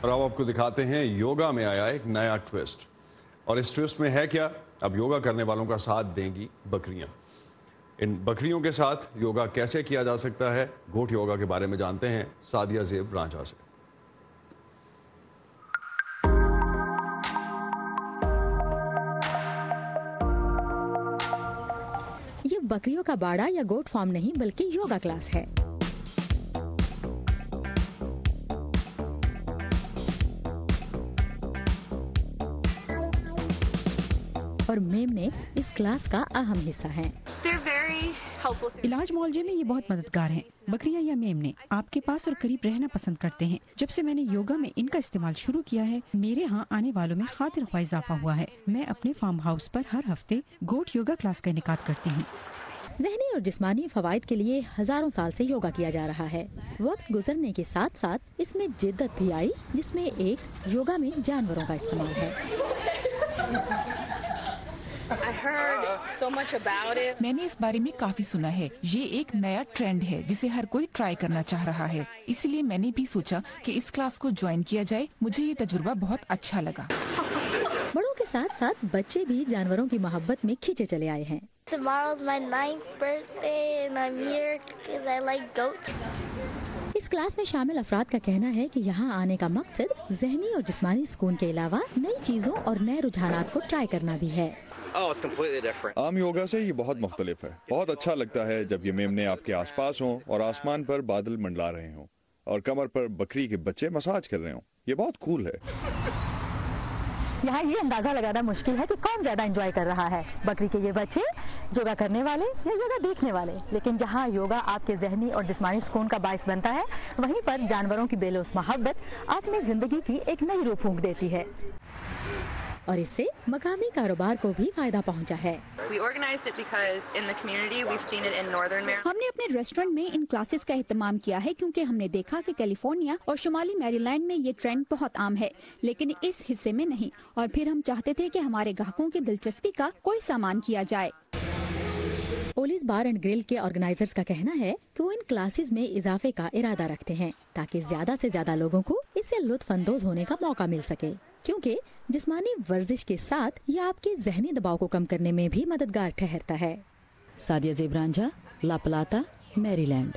और अब आपको दिखाते हैं योगा में आया एक नया ट्विस्ट। और इस ट्विस्ट में है क्या? अब योगा करने वालों का साथ देंगी बकरियां। इन बकरियों के साथ योगा कैसे किया जा सकता है, गोट योगा के बारे में जानते हैं सादिया ज़ेब रांझा से। ये बकरियों का बाड़ा या गोट फार्म नहीं बल्कि योगा क्लास है। और मेमने इस क्लास का अहम हिस्सा हैं। इलाज मुआवजे में ये बहुत मददगार हैं। बकरियां या मेमने आपके पास और करीब रहना पसंद करते हैं। जब से मैंने योगा में इनका इस्तेमाल शुरू किया है, मेरे यहाँ आने वालों में खातिर ख्वाह इजाफा हुआ है। मैं अपने फार्म हाउस पर हर हफ्ते गोट योगा क्लास का इनेकाद करती हूँ। ज़हनी और जिस्मानी फवाइद के लिए हजारों साल से योगा किया जा रहा है। वक्त गुजरने के साथ साथ इसमें जिद्दत भी आई, जिसमें एक योगा में जानवरों का इस्तेमाल है। मैंने इस बारे में काफी सुना है। ये एक नया ट्रेंड है जिसे हर कोई ट्राई करना चाह रहा है, इसलिए मैंने भी सोचा कि इस क्लास को ज्वाइन किया जाए। मुझे ये तजुर्बा बहुत अच्छा लगा। बड़ों के साथ साथ बच्चे भी जानवरों की मोहब्बत में खींचे चले आए हैं। Tomorrow's my 9th birthday and I'm here because I like goats. इस क्लास में शामिल अफराद का कहना है कि यहाँ आने का मकसद ज़हनी और जिस्मानी सुकून के अलावा नई चीजों और नए रुझानात को ट्राई करना भी है। आम योगा से ये बहुत मुख्तलिफ है। बहुत अच्छा लगता है जब ये मेमने आपके आसपास हों और आसमान पर बादल मंडला रहे हों और कमर पर बकरी के बच्चे मसाज कर रहे हों। ये बहुत कूल है। यहाँ ये अंदाजा लगाना मुश्किल है कि कौन ज्यादा एंजॉय कर रहा है, बकरी के ये बच्चे, योगा करने वाले या योगा देखने वाले। लेकिन जहाँ योगा आपके ज़हनी और जिस्मानी सुकून का बाइस बनता है, वहीं पर जानवरों की बेलौस मोहब्बत आप में जिंदगी की एक नई रूह फूंक देती है और इससे मकामी कारोबार को भी फायदा पहुंचा है। हमने अपने रेस्टोरेंट में इन क्लासेस का एहतमाम किया है क्योंकि हमने देखा कि कैलिफोर्निया और शुमाली मैरीलैंड में ये ट्रेंड बहुत आम है, लेकिन इस हिस्से में नहीं। और फिर हम चाहते थे कि हमारे ग्राहकों की दिलचस्पी का कोई सामान किया जाए। ओलिस बार एंड ग्रिल के ऑर्गेनाइजर्स का कहना है कि वो इन क्लासेस में इजाफे का इरादा रखते हैं ताकि ज्यादा से ज्यादा लोगों को इससे लुत्फ अंदोज होने का मौका मिल सके, क्योंकि जिस्मानी वर्जिश के साथ ये आपके ज़हनी दबाव को कम करने में भी मददगार ठहरता है। सादिया ज़ेब रांझा, ला प्लाता, मैरीलैंड।